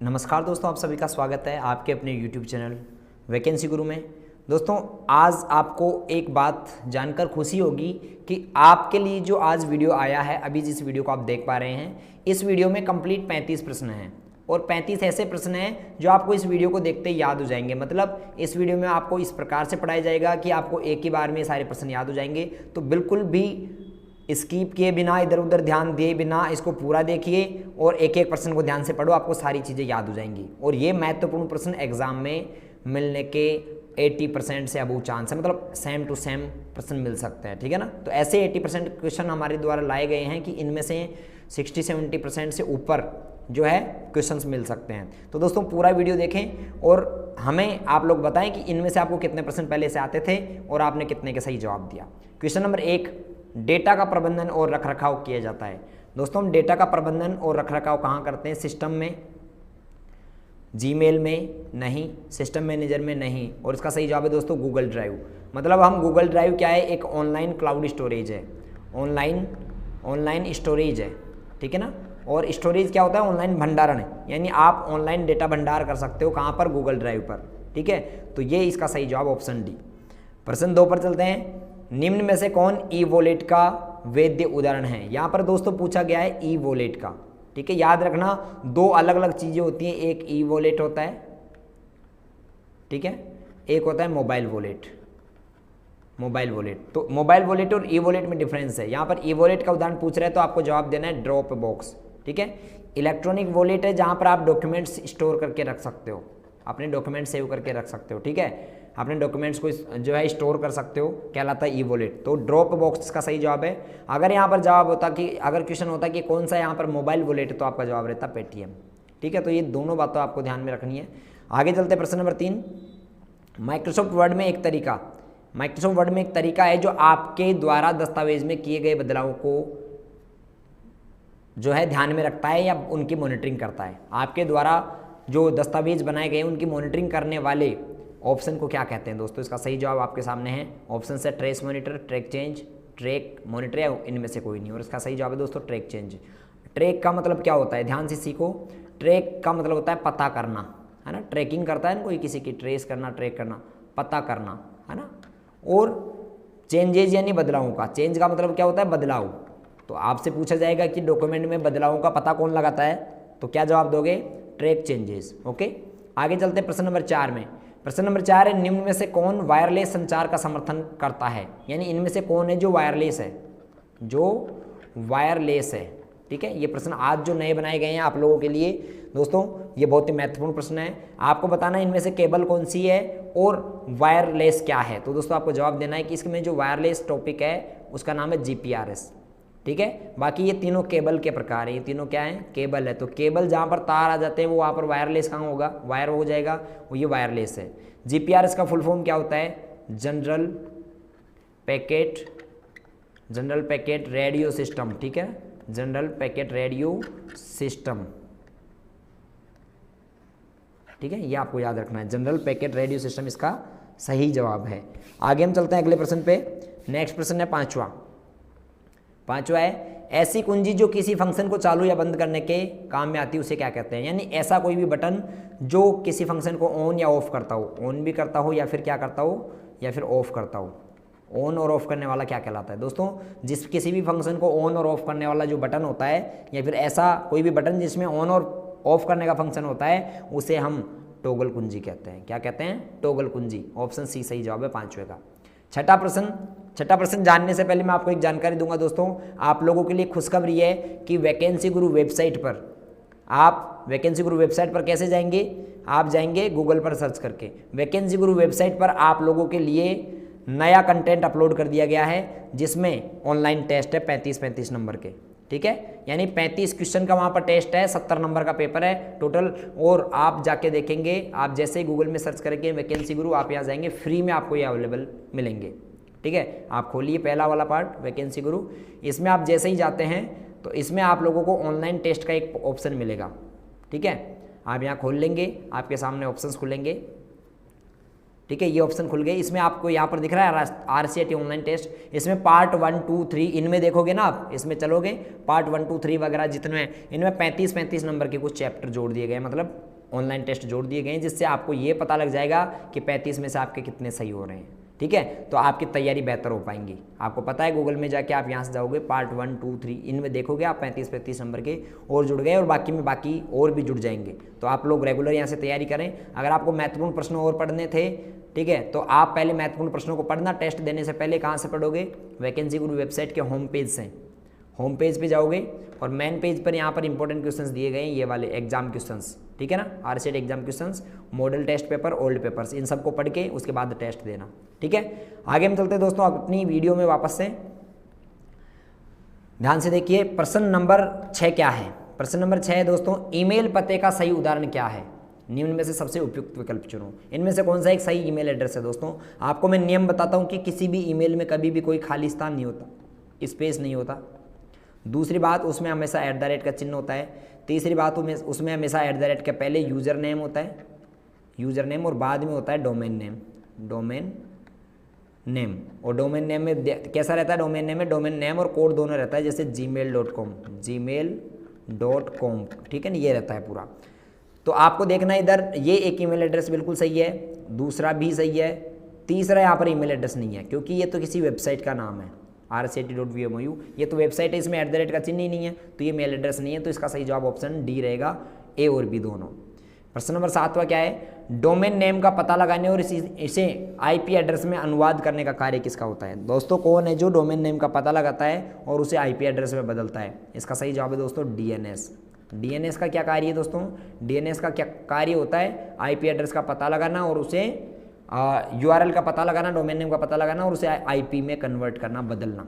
नमस्कार दोस्तों, आप सभी का स्वागत है आपके अपने YouTube चैनल वैकेंसी गुरु में। दोस्तों, आज आपको एक बात जानकर खुशी होगी कि आपके लिए जो आज वीडियो आया है, अभी जिस वीडियो को आप देख पा रहे हैं, इस वीडियो में कंप्लीट 35 प्रश्न हैं और 35 ऐसे प्रश्न हैं जो आपको इस वीडियो को देखते ही याद हो जाएंगे। मतलब इस वीडियो में आपको इस प्रकार से पढ़ाया जाएगा कि आपको एक ही बार में सारे प्रश्न याद हो जाएंगे। तो बिल्कुल भी स्किप किए बिना, इधर उधर ध्यान दिए बिना इसको पूरा देखिए और एक एक प्रश्न को ध्यान से पढ़ो, आपको सारी चीज़ें याद हो जाएंगी। और ये महत्वपूर्ण प्रश्न एग्जाम में मिलने के 80% से अबव चांस है, मतलब सेम टू सेम प्रश्न मिल सकते हैं, ठीक है ना। तो ऐसे 80% क्वेश्चन हमारे द्वारा लाए गए हैं कि इनमें से 60-70% से ऊपर जो है क्वेश्चंस मिल सकते हैं। तो दोस्तों, पूरा वीडियो देखें और हमें आप लोग बताएं कि इनमें से आपको कितने प्रश्न पहले से आते थे और आपने कितने के सही जवाब दिया। क्वेश्चन नंबर 1, डेटा का प्रबंधन और रखरखाव किया जाता है। दोस्तों, हम डेटा का प्रबंधन और रखरखाव कहाँ करते हैं? सिस्टम में, जीमेल में नहीं, सिस्टम मैनेजर में नहीं। और इसका सही जवाब है दोस्तों गूगल ड्राइव। मतलब हम गूगल ड्राइव क्या है? एक ऑनलाइन क्लाउड स्टोरेज है, ऑनलाइन स्टोरेज है, ठीक है ना। और स्टोरेज क्या होता है? ऑनलाइन भंडारण, यानी आप ऑनलाइन डेटा भंडार कर सकते हो। कहाँ पर? गूगल ड्राइव पर, ठीक है। तो ये इसका सही जवाब ऑप्शन डी। प्रश्न 2 पर चलते हैं। निम्न में से कौन ई वॉलेट का वैध उदाहरण है? यहाँ पर दोस्तों पूछा गया है ई वॉलेट का, ठीक है। याद रखना, 2 अलग अलग चीज़ें होती हैं। एक ई वॉलेट होता है, ठीक है, एक होता है मोबाइल वॉलेट। तो मोबाइल वॉलेट और ई वॉलेट में डिफरेंस है। यहाँ पर ई वॉलेट का उदाहरण पूछ रहे हैं तो आपको जवाब देना है ड्रॉप बॉक्स, ठीक है। इलेक्ट्रॉनिक वॉलेट है जहाँ पर आप डॉक्यूमेंट्स स्टोर करके रख सकते हो, अपने डॉक्यूमेंट सेव करके रख सकते हो, ठीक है। अपने डॉक्यूमेंट्स को जो है स्टोर कर सकते हो, कहलाता है ई वॉलेट। तो ड्रॉप बॉक्स का सही जवाब है। अगर यहाँ पर जवाब होता कि अगर क्वेश्चन होता कि कौन सा यहाँ पर मोबाइल वॉलेट, तो आपका जवाब रहता पेटीएम, ठीक है। तो ये दोनों बातों आपको ध्यान में रखनी है। आगे चलते प्रश्न नंबर 3। माइक्रोसॉफ्ट वर्ड में एक तरीका है जो आपके द्वारा दस्तावेज में किए गए बदलावों को जो है ध्यान में रखता है या उनकी मॉनिटरिंग करता है। आपके द्वारा जो दस्तावेज बनाए गए उनकी मॉनिटरिंग करने वाले ऑप्शन को क्या कहते हैं? दोस्तों, इसका सही जवाब आपके सामने है। ऑप्शन है trace monitor, track change, track monitor, या इनमें से कोई नहीं। और इसका सही जवाब है दोस्तों ट्रैक चेंज। ट्रैक का मतलब क्या होता है? ध्यान से सीखो। ट्रैक का मतलब होता है पता करना, है ना। ट्रैकिंग करता है ना कोई किसी की, ट्रेस करना, ट्रैक करना, पता करना, है ना। और चेंजेज यानी बदलावों का, चेंज का मतलब क्या होता है? बदलाव। तो आपसे पूछा जाएगा कि डॉक्यूमेंट में बदलावों का पता कौन लगाता है, तो क्या जवाब दोगे? Track changes, okay. आगे चलते हैं प्रश्न नंबर 4 में। प्रश्न नंबर 4 है, निम्न में से कौन वायरलेस संचार का समर्थन करता है? यानी इनमें से कौन है जो वायरलेस है, ठीक है। ये प्रश्न आज जो नए बनाए गए हैं आप लोगों के लिए दोस्तों, ये बहुत ही महत्वपूर्ण प्रश्न है। आपको बताना है इनमें से केबल कौन सी है और वायरलेस क्या है। तो दोस्तों, आपको जवाब देना है कि इसमें जो वायरलेस टॉपिक है उसका नाम है GPRS, ठीक है। बाकी ये तीनों केबल के प्रकार है, ये तीनों क्या है? केबल है। तो केबल जहाँ पर तार आ जाते हैं वो वहाँ पर वायरलेस कहाँ होगा? वायर हो जाएगा, वो ये वायरलेस है। GPRS का फुल फॉर्म क्या होता है? जनरल पैकेट रेडियो सिस्टम, ठीक है। जनरल पैकेट रेडियो सिस्टम, ठीक है। ये आपको याद रखना है, जनरल पैकेट रेडियो सिस्टम इसका सही जवाब है। आगे हम चलते हैं अगले प्रश्न पे। नेक्स्ट प्रश्न है पांचवा है, ऐसी कुंजी जो किसी फंक्शन को चालू या बंद करने के काम में आती है उसे क्या कहते हैं? यानी ऐसा कोई भी बटन जो किसी फंक्शन को ऑन या ऑफ करता हो, ऑन भी करता हो या फिर क्या करता हो, या फिर ऑफ करता हो। ऑन और ऑफ करने वाला क्या कहलाता है? दोस्तों, किसी भी फंक्शन को ऑन और ऑफ करने वाला जो बटन होता है, या फिर ऐसा कोई भी बटन जिसमें ऑन और ऑफ करने का फंक्शन होता है, उसे हम टॉगल कुंजी कहते हैं। क्या कहते हैं? टॉगल कुंजी। ऑप्शन सी सही जवाब है 5वें का। छठा प्रश्न जानने से पहले मैं आपको एक जानकारी दूंगा दोस्तों। आप लोगों के लिए खुशखबरी है कि वैकेंसी गुरु वेबसाइट पर, आप वैकेंसी गुरु वेबसाइट पर कैसे जाएंगे? आप जाएंगे गूगल पर सर्च करके। वैकेंसी गुरु वेबसाइट पर आप लोगों के लिए नया कंटेंट अपलोड कर दिया गया है, जिसमें ऑनलाइन टेस्ट है 35 नंबर के, ठीक है। यानी 35 क्वेश्चन का वहाँ पर टेस्ट है, 70 नंबर का पेपर है टोटल। और आप जाके देखेंगे, आप जैसे ही गूगल में सर्च करेंगे वैकेंसी गुरु, आप यहाँ जाएंगे, फ्री में आपको ये अवेलेबल मिलेंगे, ठीक है। आप खोलिए पहला वाला पार्ट वैकेंसी गुरु। इसमें आप जैसे ही जाते हैं तो इसमें आप लोगों को ऑनलाइन टेस्ट का एक ऑप्शन मिलेगा, ठीक है। आप यहाँ खोल लेंगे, आपके सामने ऑप्शंस खुलेंगे। ठीक है, ये ऑप्शन खुल गए। इसमें आपको यहाँ पर दिख रहा है RCET ऑनलाइन टेस्ट, इसमें पार्ट 1, 2, 3 इनमें देखोगे ना आप, इसमें चलोगे पार्ट 1, 2, 3 वगैरह जितने हैं, इनमें 35 नंबर के कुछ चैप्टर जोड़ दिए गए, मतलब ऑनलाइन टेस्ट जोड़ दिए गए हैं, जिससे आपको ये पता लग जाएगा कि 35 में से आपके कितने सही हो रहे हैं। ठीक है, तो आपकी तैयारी बेहतर हो पाएंगी। आपको पता है गूगल में जाके आप यहाँ से जाओगे पार्ट 1, 2, 3 इनमें देखोगे आप 35 नंबर के और जुड़ गए, और बाकी में बाकी और भी जुड़ जाएंगे। तो आप लोग रेगुलर यहाँ से तैयारी करें। अगर आपको महत्वपूर्ण प्रश्न और पढ़ने थे, ठीक है, तो आप पहले महत्वपूर्ण प्रश्नों को पढ़ना। टेस्ट देने से पहले कहाँ से पढ़ोगे? वैकेंसी गुरु वेबसाइट के होम पेज से, होम पेज पे जाओगे और मेन पेज पर यहाँ पर इंपॉर्टेंट क्वेश्चंस दिए गए हैं, ये वाले एग्जाम क्वेश्चंस, ठीक है ना, RCET exam questions, model test paper, old papers, इन सबको पढ़ के उसके बाद टेस्ट देना। ठीक है, आगे हम चलते हैं दोस्तों अपनी वीडियो में वापस से। ध्यान से देखिए, प्रश्न नंबर 6 क्या है? प्रश्न नंबर 6 है दोस्तों, ईमेल पते का सही उदाहरण क्या है? निम्न में से सबसे उपयुक्त विकल्प चुनो। इनमें से कौन सा एक सही ईमेल एड्रेस है? दोस्तों आपको मैं नियम बताता हूँ कि किसी भी ईमेल में कभी भी कोई खाली स्थान नहीं होता, स्पेस नहीं होता। दूसरी बात, उसमें हमेशा @@ का चिन्ह होता है। तीसरी बात, उसमें हमेशा @ के पहले यूज़र नेम होता है, यूज़र नेम, और बाद में होता है डोमेन नेम, डोमेन नेम। और डोमेन नेम में कैसा रहता है? डोमेन नेम में डोमेन नेम और कोड दोनों रहता है, जैसे gmail.com, gmail.com, ठीक है ना, ये रहता है पूरा। तो आपको देखना इधर, ये एक ईमेल एड्रेस बिल्कुल सही है, दूसरा भी सही है, तीसरा यहाँ पर ईमेल एड्रेस नहीं है, क्योंकि ये तो किसी वेबसाइट का नाम है, RCET.VMOU, ये तो वेबसाइट है, इसमें @ का चिन्ह ही नहीं है, तो ये मेल एड्रेस नहीं है। तो इसका सही जवाब ऑप्शन डी रहेगा, A और B दोनों। प्रश्न नंबर 7वां क्या है? डोमेन नेम का पता लगाने और इसे IP एड्रेस में अनुवाद करने का कार्य किसका होता है? दोस्तों कौन है जो डोमेन नेम का पता लगाता है और उसे IP एड्रेस में बदलता है? इसका सही जवाब है दोस्तों DNS। DNS का क्या कार्य है दोस्तों? DNS का क्या कार्य होता है? IP एड्रेस का पता लगाना और उसे URL का पता लगाना, डोमेन नेम का पता लगाना और उसे IP में कन्वर्ट करना, बदलना,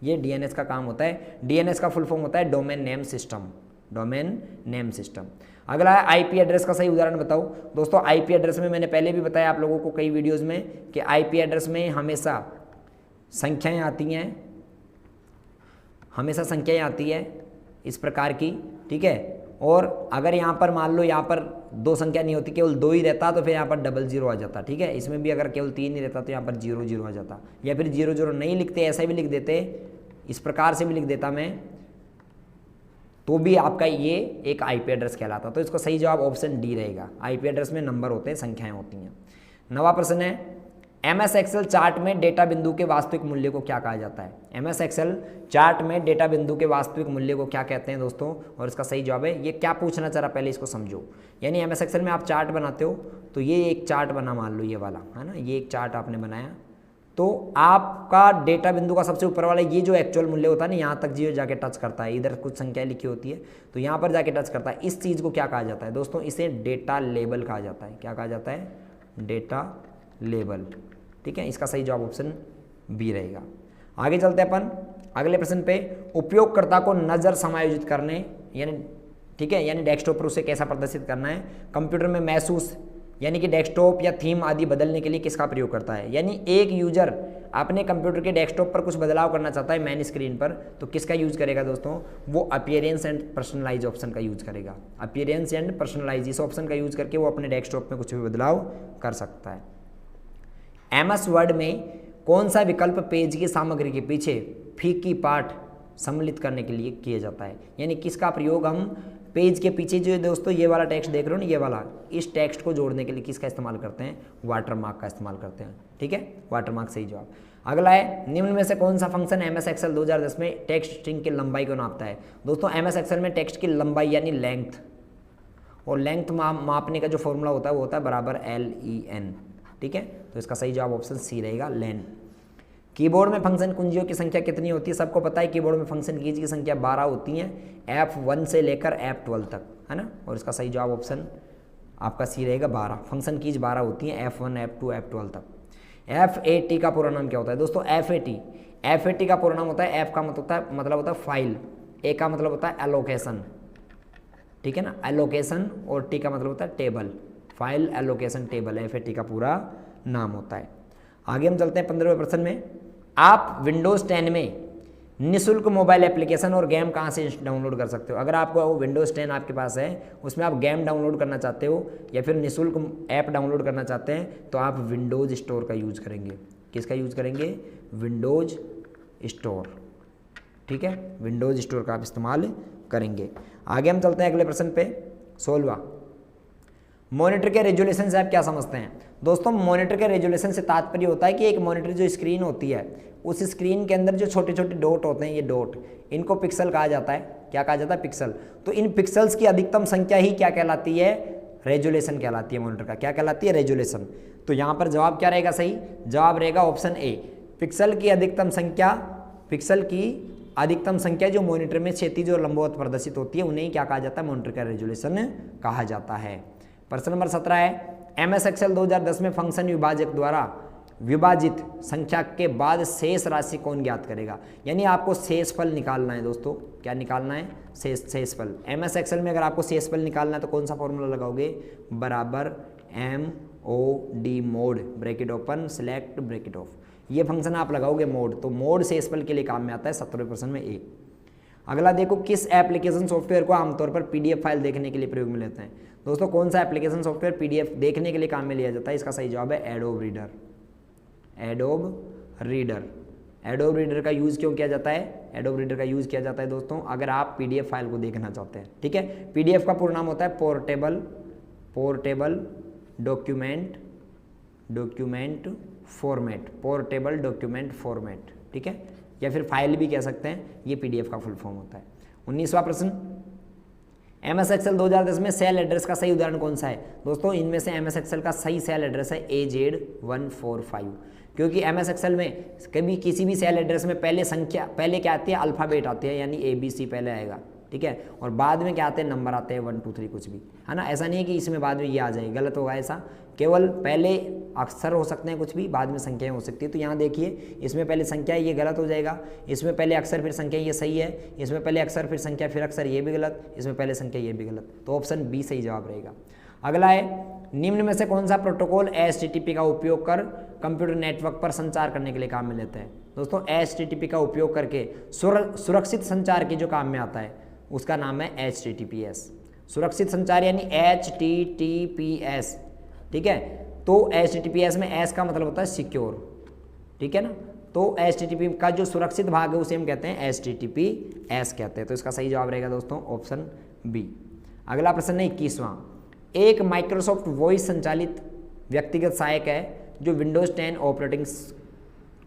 ये DNS का काम होता है। DNS का फुल फॉर्म होता है domain name system, domain name system. अगला है IP एड्रेस का सही उदाहरण बताओ। दोस्तों IP एड्रेस में मैंने पहले भी बताया आप लोगों को कई वीडियोस में कि IP एड्रेस में हमेशा संख्याएं आती हैं, हमेशा संख्याएं आती है इस प्रकार की, ठीक है। और अगर यहाँ पर मान लो यहाँ पर 2 संख्या नहीं होती, केवल 2 ही रहता, तो फिर यहाँ पर 00 आ जाता, ठीक है। इसमें भी अगर केवल 3 ही रहता तो यहाँ पर 00 आ जाता, या फिर 00 नहीं लिखते, ऐसा भी लिख देते, इस प्रकार से भी लिख देता मैं, तो भी आपका ये एक IP एड्रेस कहलाता। तो इसका सही जवाब ऑप्शन डी रहेगा। IP एड्रेस में नंबर होते हैं, संख्याएं होती हैं। 9वां प्रश्न है, MS एक्सेल चार्ट में डेटा बिंदु के वास्तविक मूल्य को क्या कहा जाता है? MS एक्सेल चार्ट में डेटा बिंदु के वास्तविक मूल्य को क्या कहते हैं दोस्तों? और इसका सही जवाब है, ये क्या पूछना चाह रहा पहले इसको समझो। यानी MS एक्सेल में आप चार्ट बनाते हो, तो ये एक चार्ट बना, मान लो ये वाला है ना, ये एक चार्ट आपने बनाया, तो आपका डेटा बिंदु का सबसे ऊपर वाला ये जो एक्चुअल मूल्य होता है ना, यहाँ तक जीरो जाके टच करता है, इधर कुछ संख्या लिखी होती है तो यहाँ पर जाके टच करता है, इस चीज़ को क्या कहा जाता है दोस्तों? इसे डेटा लेबल कहा जाता है। क्या कहा जाता है? डेटा लेबल, ठीक है। इसका सही जवाब ऑप्शन बी रहेगा। आगे चलते हैं अपन अगले प्रश्न पे। उपयोगकर्ता को नज़र समायोजित करने, यानी ठीक है, यानी डेस्कटॉप पर उसे कैसा प्रदर्शित करना है? कंप्यूटर में महसूस, यानी कि डेस्कटॉप या थीम आदि बदलने के लिए किसका प्रयोग करता है? यानी एक यूजर अपने कंप्यूटर के डेस्कटॉप पर कुछ बदलाव करना चाहता है मेन स्क्रीन पर, तो किसका यूज करेगा दोस्तों? वो अपीयरेंस एंड पर्सनलाइज ऑप्शन का यूज करेगा। अपीयरेंस एंड पर्सनलाइज इस ऑप्शन का यूज करके वो अपने डेस्कटॉप में कुछ भी बदलाव कर सकता है। MS वर्ड में कौन सा विकल्प पेज की सामग्री के पीछे फीकी पाठ सम्मिलित करने के लिए किया जाता है? यानी किसका प्रयोग हम पेज के पीछे जो दोस्तों ये वाला टेक्स्ट देख रहे हो ना, ये वाला, इस टेक्स्ट को जोड़ने के लिए किसका इस्तेमाल करते हैं? वाटरमार्क का इस्तेमाल करते हैं, ठीक है। वाटरमार्क सही जवाब। अगला है, निम्न में से कौन सा फंक्शन MS एक्सेल 2010 में टेक्स्ट स्ट्रिंग की लंबाई को नापता है? दोस्तों MS एक्सेल में टेक्स्ट की लंबाई यानी लेंथ, और लेंथ मापने का जो फॉर्मूला होता है वो होता है बराबर LEN, ठीक है। तो इसका सही जवाब ऑप्शन सी रहेगा, लेन। कीबोर्ड में फंक्शन कुंजियों की संख्या कितनी होती है? सबको पता है कीबोर्ड में फंक्शन कीज की संख्या 12 होती है, F1 से लेकर F12 तक, है ना। और इसका सही जवाब ऑप्शन आपका सी रहेगा 12। फंक्शन कीज 12 होती हैं, F1, F2, F12 तक। FAT का पूरा नाम क्या होता है दोस्तों? FAT का पूरा नाम होता है, F का मतलब होता है फाइल, A का मतलब होता है एलोकेशन, ठीक है ना, एलोकेशन, और T का मतलब होता है table, file allocation table, FAT का पूरा नाम होता है। आगे हम चलते हैं 15वें प्रश्न में। आप विंडोज़ 10 में निःशुल्क मोबाइल एप्लीकेशन और गेम कहाँ से डाउनलोड कर सकते हो? अगर आपको विंडोज़ 10 आपके पास है, उसमें आप गेम डाउनलोड करना चाहते हो या फिर निःशुल्क ऐप डाउनलोड करना चाहते हैं, तो आप विंडोज़ स्टोर का यूज़ करेंगे। किसका यूज़ करेंगे? Windows store. ठीक है, विंडोज़ स्टोर का आप इस्तेमाल करेंगे। आगे हम चलते हैं अगले प्रश्न पे, 16वां। मॉनिटर के रेजोल्यूशन से आप क्या समझते हैं? दोस्तों, मॉनिटर के रेजोल्यूशन से तात्पर्य होता है कि एक मॉनिटर जो स्क्रीन होती है, उस स्क्रीन के अंदर जो छोटे छोटे डॉट होते हैं, ये डॉट, इनको पिक्सल कहा जाता है। क्या कहा जाता है? पिक्सल। तो इन पिक्सल्स की अधिकतम संख्या ही क्या कहलाती है? रेजोल्यूशन कहलाती है मॉनिटर का। क्या कहलाती है? रेजोल्यूशन। तो यहाँ पर जवाब क्या रहेगा? सही जवाब रहेगा ऑप्शन ए, पिक्सल की अधिकतम संख्या। पिक्सल की अधिकतम संख्या जो मॉनिटर में क्षैतिज और लंबवत प्रदर्शित होती है, उन्हें ही क्या कहा जाता है? मॉनिटर का रेजोल्यूशन कहा जाता है। प्रश्न नंबर 17 है, MS एक्सेल 2010 में फंक्शन विभाजक द्वारा विभाजित संख्या के बाद शेष राशि कौन ज्ञात करेगा? यानी आपको शेषफल निकालना है दोस्तों। क्या निकालना है? शेषफल। MS एक्सेल में अगर आपको शेषफल निकालना है तो कौन सा फॉर्मूला लगाओगे? बराबर MOD, mode, bracket open, select, bracket of. ये फंक्शन आप लगाओगे मोड, तो मोड शेषफल के लिए काम में आता है 17वें प्रश्न में ए। अगला देखो, किस एप्लीकेशन सॉफ्टवेयर को आमतौर पर PDF फाइल देखने के लिए प्रयोग में लेते हैं? दोस्तों, कौन सा एप्लीकेशन सॉफ्टवेयर PDF देखने के लिए काम में लिया जाता है? इसका सही जवाब है adobe reader. Adobe reader. Adobe reader का यूज़ क्यों किया जाता है? एडोब रीडर का यूज़ किया जाता है दोस्तों अगर आप PDF फाइल को देखना चाहते हैं। ठीक है, PDF का पूरा नाम होता है portable document format. Portable document format. ठीक है, या फिर फाइल भी कह सकते हैं, ये PDF का फुल फॉर्म होता है। 19वां प्रश्न, MS एक्सेल 2010 में सेल एड्रेस का सही उदाहरण कौन सा है? दोस्तों, इनमें से MS एक्सेल का सही सेल एड्रेस है AZ145, क्योंकि MS एक्सेल में कभी किसी भी सेल एड्रेस में पहले क्या आती है? अल्फ़ाबेट आते हैं, यानी ABC पहले आएगा। ठीक है, और बाद में क्या आते हैं? नंबर आते हैं 1 2 3 कुछ भी, है ना। ऐसा नहीं है कि इसमें बाद में ये आ जाए, गलत होगा ऐसा। केवल पहले अक्षर हो सकते हैं कुछ भी, बाद में संख्याएं हो सकती है। तो यहाँ देखिए, इसमें पहले संख्या है, ये गलत हो जाएगा। इसमें पहले अक्षर फिर संख्या, ये सही है। इसमें पहले अक्षर फिर संख्या फिर अक्षर, ये भी गलत। इसमें पहले संख्या, ये भी गलत। तो ऑप्शन बी सही जवाब रहेगा। अगला है, निम्न में से कौन सा प्रोटोकॉल HTTP का उपयोग कर कंप्यूटर नेटवर्क पर संचार करने के लिए काम में लेते हैं? दोस्तों, HTTP का उपयोग करके सुरक्षित संचार के जो काम में आता है, उसका नाम है HTTPS। सुरक्षित संचार यानी HTTPS। ठीक है, तो HTTPS में S का मतलब होता है सिक्योर। ठीक है ना, तो HTTP का जो सुरक्षित भाग है उसे हम कहते हैं HTTPS कहते हैं। तो इसका सही जवाब रहेगा दोस्तों ऑप्शन बी। अगला प्रश्न है 21वां। एक माइक्रोसॉफ्ट वॉइस संचालित व्यक्तिगत सहायक है जो विंडोज़ 10 ऑपरेटिंग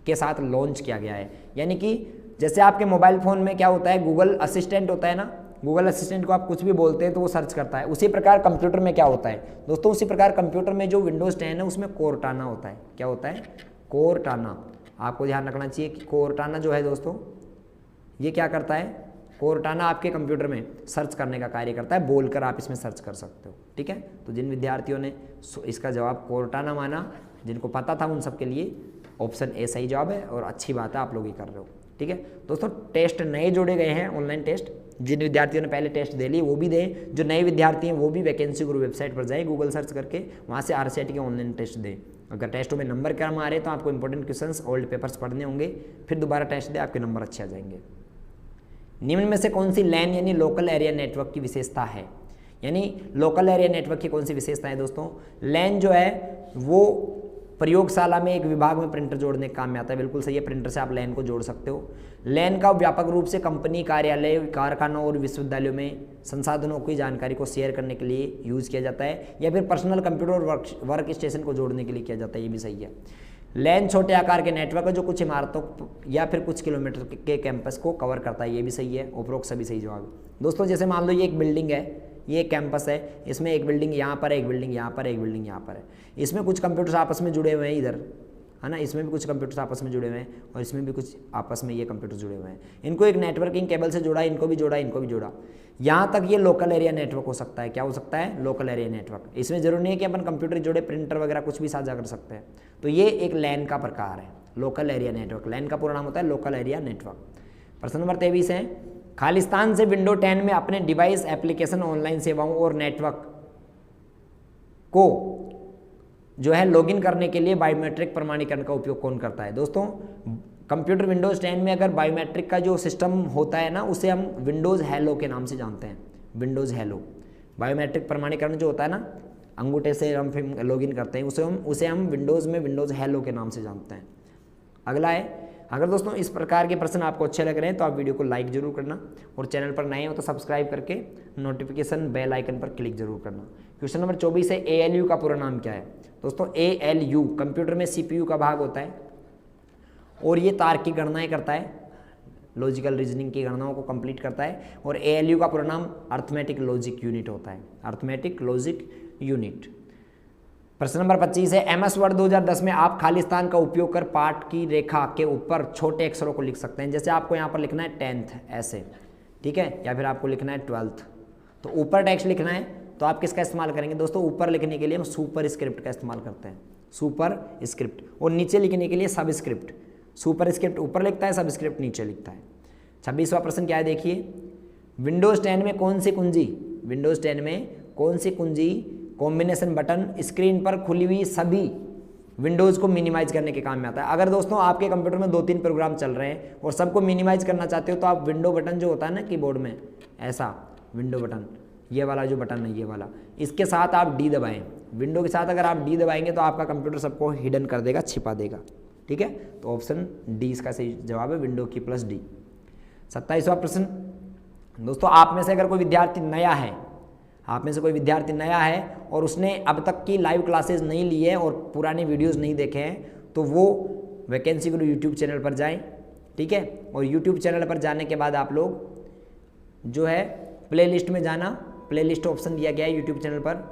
के साथ लॉन्च किया गया है। यानी कि जैसे आपके मोबाइल फ़ोन में क्या होता है? गूगल असिस्टेंट होता है ना। गूगल असिस्टेंट को आप कुछ भी बोलते हैं तो वो सर्च करता है। उसी प्रकार कंप्यूटर में क्या होता है दोस्तों? उसी प्रकार कंप्यूटर में जो विंडोज़ 10 है उसमें कोर्टाना होता है। क्या होता है? कोर्टाना। आपको ध्यान रखना चाहिए कि कोर्टाना जो है दोस्तों, ये क्या करता है? कोर्टाना आपके कंप्यूटर में सर्च करने का कार्य करता है। बोलकर आप इसमें सर्च कर सकते हो। ठीक है, तो जिन विद्यार्थियों ने इसका जवाब कोर्टाना माना, जिनको पता था, उन सबके लिए ऑप्शन ए सही जवाब है। और अच्छी बात है, आप लोग ये कर रहे हो। ठीक है दोस्तों, टेस्ट नए जोड़े गए हैं, ऑनलाइन टेस्ट। जिन विद्यार्थियों ने पहले टेस्ट दे लिए वो भी दें, जो नए विद्यार्थी हैं वो भी वैकेंसी गुरु वेबसाइट पर जाए, गूगल सर्च करके वहाँ से RCET के ऑनलाइन टेस्ट दें। अगर टेस्टों में नंबर कम आ रहे तो आपको इंपॉर्टेंट क्वेश्चंस, ओल्ड पेपर्स पढ़ने होंगे, फिर दोबारा टेस्ट दें, आपके नंबर अच्छे आ जाएंगे। निम्न में से कौन सी लैन यानी लोकल एरिया नेटवर्क की विशेषता है? यानी लोकल एरिया नेटवर्क की कौन सी विशेषता है दोस्तों? लैन जो है वो प्रयोगशाला में एक विभाग में प्रिंटर जोड़ने के काम में आता है। बिल्कुल सही है, प्रिंटर से आप लैन को जोड़ सकते हो। लैन का व्यापक रूप से कंपनी, कार्यालय, कारखानों और विश्वविद्यालयों में संसाधनों की जानकारी को शेयर करने के लिए यूज़ किया जाता है, या फिर पर्सनल कंप्यूटर और वर्क स्टेशन को जोड़ने के लिए किया जाता है। ये भी सही है। लैन छोटे आकार के नेटवर्क है जो कुछ इमारतों या फिर कुछ किलोमीटर के कैंपस को कवर करता है। ये भी सही है। उपरोक्त सभी सही जवाब है दोस्तों। जैसे मान लो ये एक बिल्डिंग है, ये एक कैंपस है, इसमें एक बिल्डिंग यहाँ पर है, एक बिल्डिंग यहाँ पर है, एक बिल्डिंग यहाँ पर है। इसमें कुछ कंप्यूटर्स आपस में जुड़े हुए हैं, इधर है ना, इसमें भी कुछ कंप्यूटर्स आपस में जुड़े हुए हैं, और इसमें भी कुछ आपस में ये कंप्यूटर जुड़े हुए हैं। इनको एक नेटवर्किंग केबल से जोड़ा, इनको भी जोड़ा, इनको भी जोड़ा। यहाँ तक ये लोकल एरिया नेटवर्क हो सकता है। क्या हो सकता है? Local area network. इसमें जरूरी नहीं है कि अपन कंप्यूटर जोड़े, प्रिंटर वगैरह कुछ भी साझा कर सकते हैं। तो ये एक लैन का प्रकार है, लोकल एरिया नेटवर्क। लैन का पूरा नाम होता है लोकल एरिया नेटवर्क। प्रश्न नंबर 23 है, खालिस्तान से विंडो 10 में अपने डिवाइस, एप्लीकेशन, ऑनलाइन सेवाओं और नेटवर्क को जो है लॉगिन करने के लिए बायोमेट्रिक प्रमाणीकरण का उपयोग कौन करता है? दोस्तों, कंप्यूटर विंडोज़ 10 में अगर बायोमेट्रिक का जो सिस्टम होता है ना, उसे हम विंडोज़ हेलो के नाम से जानते हैं। विंडोज़ हेलो बायोमेट्रिक प्रमाणीकरण जो होता है ना, अंगूठे से हम फिर लॉगिन करते हैं, उसे हम विंडोज़ में विंडोज़ हेलो के नाम से जानते हैं। अगला है, अगर दोस्तों इस प्रकार के प्रश्न आपको अच्छे लग रहे हैं तो आप वीडियो को लाइक जरूर करना, और चैनल पर नए हो तो सब्सक्राइब करके नोटिफिकेशन बेल आइकन पर क्लिक जरूर करना। क्वेश्चन नंबर 24 है, ALU का पूरा नाम क्या है? दोस्तों ALU कंप्यूटर में CPU का भाग होता है और ये तार्किक गणनाएं करता है, लॉजिकल रीजनिंग की गणनाओं को कंप्लीट करता है। और ALU का पूरा नाम अर्थमेटिक लॉजिक यूनिट होता है, अर्थमेटिक लॉजिक यूनिट। प्रश्न नंबर 25 है, MS वर्ड 2010 में आप खाली स्थान का उपयोग कर पाठ की रेखा के ऊपर छोटे अक्षरों को लिख सकते हैं। जैसे आपको यहाँ पर लिखना है 10th ऐसे, ठीक है, या फिर आपको लिखना है 12th, तो ऊपर टेक्स्ट लिखना है तो आप किसका इस्तेमाल करेंगे? दोस्तों ऊपर लिखने के लिए हम सुपर स्क्रिप्ट का इस्तेमाल करते हैं, सुपर स्क्रिप्ट। और नीचे लिखने के लिए सब स्क्रिप्ट। सुपर स्क्रिप्ट ऊपर लिखता है, सब स्क्रिप्ट नीचे लिखता है। 26वां प्रश्न क्या है देखिए, विंडोज़ 10 में कौन सी कुंजी, विंडोज़ 10 में कौन सी कुंजी कॉम्बिनेशन बटन स्क्रीन पर खुली हुई सभी विंडोज़ को मिनिमाइज करने के काम में आता है? अगर दोस्तों आपके कंप्यूटर में 2-3 प्रोग्राम चल रहे हैं और सबको मिनिमाइज करना चाहते हो तो आप विंडो बटन जो होता है ना कीबोर्ड में, ऐसा विंडो बटन, ये वाला जो बटन है ये वाला, इसके साथ आप D दबाएं। विंडो के साथ अगर आप D दबाएंगे तो आपका कंप्यूटर सबको हिडन कर देगा, छिपा देगा, ठीक है। तो ऑप्शन D इसका सही जवाब है, विंडो की प्लस D। 27वां प्रश्न, दोस्तों आप में से अगर कोई विद्यार्थी नया है, आप में से कोई विद्यार्थी नया है और उसने अब तक की लाइव क्लासेस नहीं ली है और पुराने वीडियोस नहीं देखे हैं, तो वो वैकेंसी गुरु यूट्यूब चैनल पर जाएं, ठीक है। और यूट्यूब चैनल पर जाने के बाद आप लोग जो है प्लेलिस्ट में जाना, प्लेलिस्ट ऑप्शन दिया गया है यूट्यूब चैनल पर,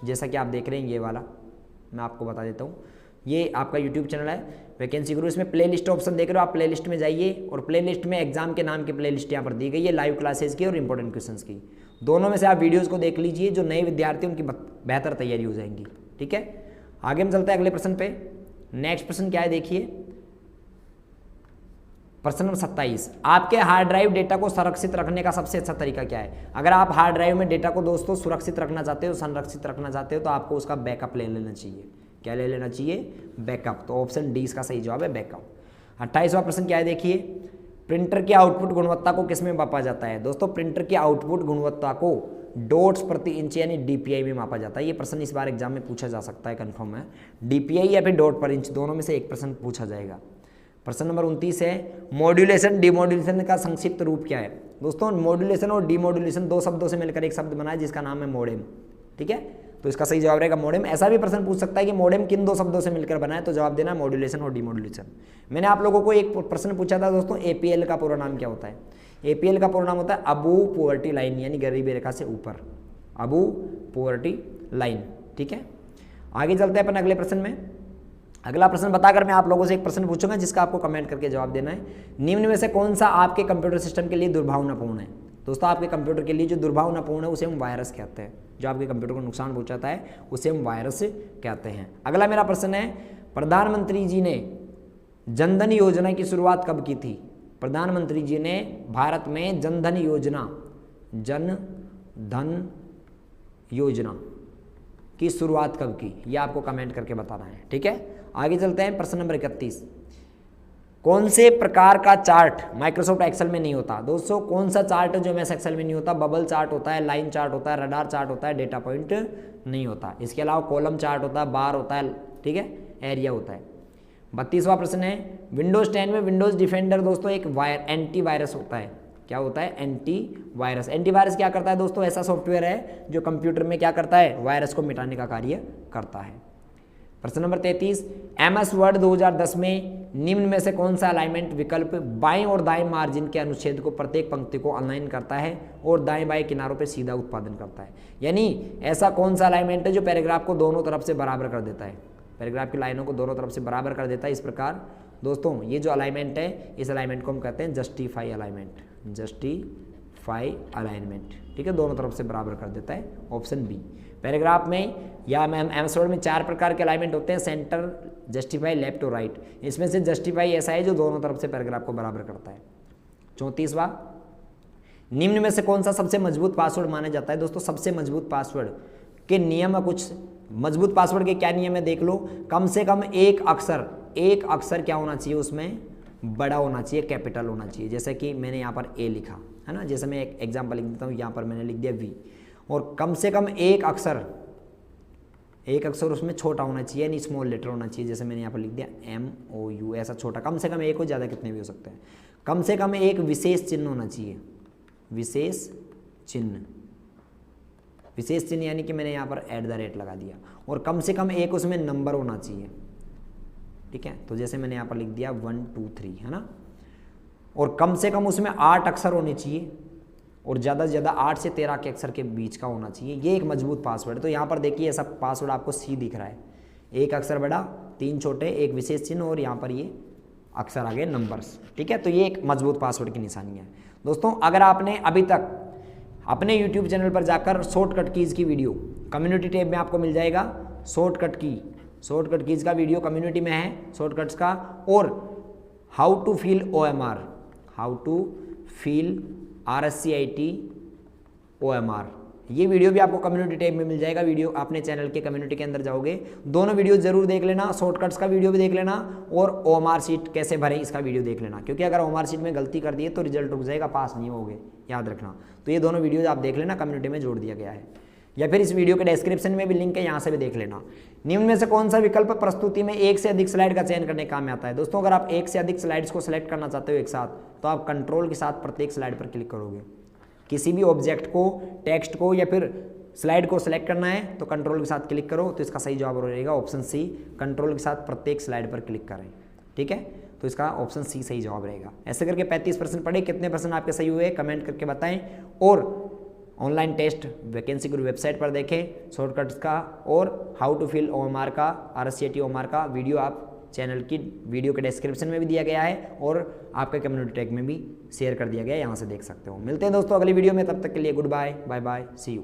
जैसा कि आप देख रहे हैं ये वाला, मैं आपको बता देता हूँ, ये आपका यूट्यूब चैनल है वैकेंसी गुरु, इसमें प्लेलिस्ट ऑप्शन देख रहे हो आप, प्लेलिस्ट में जाइए और प्लेलिस्ट में एग्जाम के नाम की प्लेलिस्ट यहाँ पर दी गई है, लाइव क्लासेस की और इंपॉर्टेंट क्वेश्चंस की। दोनों में से आप वीडियोस को देख लीजिए, जो नए विद्यार्थी उनकी बेहतर तैयारी हो जाएंगी, ठीक है। आगे हम चलते हैं अगले प्रश्न पे। नेक्स्ट प्रश्न क्या है देखिए, प्रश्न नंबर 27, आपके हार्ड ड्राइव डेटा को सुरक्षित रखने का सबसे अच्छा तरीका क्या है? अगर आप हार्ड ड्राइव में डेटा को दोस्तों सुरक्षित रखना चाहते हो, संरक्षित रखना चाहते हो, तो आपको उसका बैकअप ले लेना चाहिए। क्या ले लेना चाहिए? बैकअप। तो ऑप्शन D इसका सही जवाब है, बैकअप। 28वां प्रश्न क्या है देखिए, प्रिंटर की आउटपुट गुणवत्ता को किस में मापा जाता है? दोस्तों प्रिंटर की आउटपुट गुणवत्ता को डॉट्स प्रति इंच यानी DPI में मापा जाता है। ये प्रश्न इस बार एग्जाम में पूछा जा सकता है, कंफर्म है। DPI या फिर डॉट पर इंच, दोनों में से एक प्रश्न पूछा जाएगा। प्रश्न नंबर 29 है, मॉड्यूलेशन डिमॉड्यूलेशन का संक्षिप्त रूप क्या है? दोस्तों मॉड्यूलेशन और डिमॉड्यूलेशन दो शब्दों से मिलकर एक शब्द बना है जिसका नाम है मॉडेम, ठीक है। तो इसका सही जवाब रहेगा मॉडेम। ऐसा भी प्रश्न पूछ सकता है कि मॉडेम किन दो शब्दों से मिलकर बना है, तो जवाब देना मॉड्यूलेशन और डिमॉड्यूलेशन। मैंने आप लोगों को एक प्रश्न पूछा था दोस्तों, APL का पूरा नाम क्या होता है? APL का पूरा नाम होता है अबू पॉवर्टी लाइन, यानी गरीबी रेखा से ऊपर, अबू पॉवर्टी लाइन, ठीक है। आगे चलते हैं अपन अगले प्रश्न में। अगला प्रश्न बताकर मैं आप लोगों से एक प्रश्न पूछूंगा जिसका आपको कमेंट करके जवाब देना है। निम्न में से कौन सा आपके कंप्यूटर सिस्टम के लिए दुर्भावनापूर्ण है? दोस्तों आपके कंप्यूटर के लिए जो दुर्भावनापूर्ण है उसे हम वायरस कहते हैं, जो आपके कंप्यूटर को नुकसान पहुंचाता है उसे हम वायरस कहते हैं। अगला मेरा प्रश्न है, प्रधानमंत्री जी ने जनधन योजना की शुरुआत कब की थी? प्रधानमंत्री जी ने भारत में जनधन योजना की शुरुआत कब की? ये आपको कमेंट करके बताना है, ठीक है। आगे चलते हैं प्रश्न नंबर 31, कौन से प्रकार का चार्ट माइक्रोसॉफ्ट एक्सेल में नहीं होता? दोस्तों कौन सा चार्ट जो MS एक्सेल में नहीं होता? बबल चार्ट होता है, लाइन चार्ट होता है, रडार चार्ट होता है, डेटा पॉइंट नहीं होता। इसके अलावा कॉलम चार्ट होता है, बार होता है, ठीक है, एरिया होता है। 32वां प्रश्न है, विंडोज 10 में विंडोज डिफेंडर दोस्तों एक एंटीवायरस होता है। क्या होता है? एंटीवायरस। एंटीवायरस क्या करता है दोस्तों? ऐसा सॉफ्टवेयर है जो कंप्यूटर में क्या करता है? वायरस को मिटाने का कार्य करता है। प्रश्न नंबर 33, MS वर्ड 2010 में निम्न में से कौन सा अलाइनमेंट विकल्प बाएं और दाएं मार्जिन के अनुच्छेद को प्रत्येक पंक्ति को अलाइन करता है और दाएं बाएं किनारों पर सीधा उत्पादन करता है? यानी ऐसा कौन सा अलाइनमेंट है जो पैराग्राफ को दोनों तरफ से बराबर कर देता है, पैराग्राफ की लाइनों को दोनों तरफ से बराबर कर देता है? इस प्रकार दोस्तों ये जो अलाइनमेंट है, इस अलाइनमेंट को हम कहते हैं जस्टिफाई अलाइनमेंट, जस्टिफाई अलाइनमेंट, ठीक है, दोनों तरफ से बराबर कर देता है, ऑप्शन बी। पैराग्राफ में या MS वर्ड में 4 प्रकार के अलाइनमेंट होते हैं, सेंटर, जस्टिफाई, लेफ्ट और राइट। इसमें से जस्टिफाई ऐसा है जो दोनों तरफ से पैराग्राफ को बराबर करता है। 34वां, निम्न में से कौन सा सबसे मजबूत पासवर्ड माना जाता है? दोस्तों सबसे मजबूत पासवर्ड के नियम है, कुछ मजबूत पासवर्ड के क्या नियम है देख लो। कम से कम एक अक्षर क्या होना चाहिए उसमें? बड़ा होना चाहिए, कैपिटल होना चाहिए। जैसे कि मैंने यहाँ पर ए लिखा है ना, जैसे मैं एक एग्जाम्पल लिख देता हूँ, यहाँ पर मैंने लिख दिया वी, और कम से कम एक अक्षर उसमें छोटा होना चाहिए, यानी स्मॉल लेटर होना चाहिए। जैसे मैंने यहाँ पर लिख दिया MOU, ऐसा छोटा, कम से कम एक हो, ज़्यादा कितने भी हो सकते हैं। कम से कम एक विशेष चिन्ह होना चाहिए, विशेष चिन्ह यानी कि मैंने यहाँ पर @ लगा दिया, और कम से कम एक उसमें नंबर होना चाहिए, ठीक है। तो जैसे मैंने यहाँ पर लिख दिया 1 2 3, है ना, और कम से कम उसमें 8 अक्षर होने चाहिए, और ज़्यादा से ज़्यादा 8 से 13 के अक्षर के बीच का होना चाहिए। ये एक मजबूत पासवर्ड है। तो यहाँ पर देखिए ऐसा पासवर्ड आपको C दिख रहा है, एक अक्षर बड़ा, 3 छोटे, एक विशेष चिन्ह, और यहाँ पर ये अक्षर आगे नंबर्स, ठीक है। तो ये एक मजबूत पासवर्ड की निशानी है। दोस्तों अगर आपने अभी तक अपने YouTube चैनल पर जाकर शॉर्टकट कीज़ की वीडियो कम्युनिटी टैब में आपको मिल जाएगा, शॉर्टकट कीज़ का वीडियो कम्युनिटी में है, शॉर्टकट्स का, और how to fill RSCIT OMR, ये वीडियो भी आपको कम्युनिटी टैब में मिल जाएगा। वीडियो अपने चैनल के कम्युनिटी के अंदर जाओगे, दोनों वीडियो जरूर देख लेना, शॉर्टकट्स का वीडियो भी देख लेना, और OMR शीट कैसे भरें इसका वीडियो देख लेना, क्योंकि अगर OMR शीट में गलती कर दिए तो रिजल्ट रुक जाएगा, पास नहीं होगे, याद रखना। तो ये दोनों वीडियोज आप देख लेना, कम्युनिटी में जोड़ दिया गया है, या फिर इस वीडियो के डिस्क्रिप्शन में भी लिंक है, यहाँ से भी देख लेना। निम्न में से कौन सा विकल्प प्रस्तुति में एक से अधिक स्लाइड का चयन करने काम में आता है? दोस्तों अगर आप एक से अधिक स्लाइड्स को सिलेक्ट करना चाहते हो एक साथ, तो आप कंट्रोल के साथ प्रत्येक स्लाइड पर क्लिक करोगे। किसी भी ऑब्जेक्ट को, टेक्स्ट को, या फिर स्लाइड को सिलेक्ट करना है तो कंट्रोल के साथ क्लिक करो, तो इसका सही जवाब रहेगा ऑप्शन C, कंट्रोल के साथ प्रत्येक स्लाइड पर क्लिक करें, ठीक है। तो इसका ऑप्शन C सही जवाब रहेगा। ऐसे करके 35% पढ़े, कितने परसेंट आपके सही हुए कमेंट करके बताएं, और ऑनलाइन टेस्ट वैकेंसी गुरु वेबसाइट पर देखें शॉर्टकट्स का, और हाउ टू फिल OMR का, RSCIT OMR का वीडियो आप चैनल की वीडियो के डिस्क्रिप्शन में भी दिया गया है, और आपके कम्युनिटी टैग में भी शेयर कर दिया गया है, यहाँ से देख सकते हो। मिलते हैं दोस्तों अगली वीडियो में, तब तक के लिए goodbye, bye bye, see you.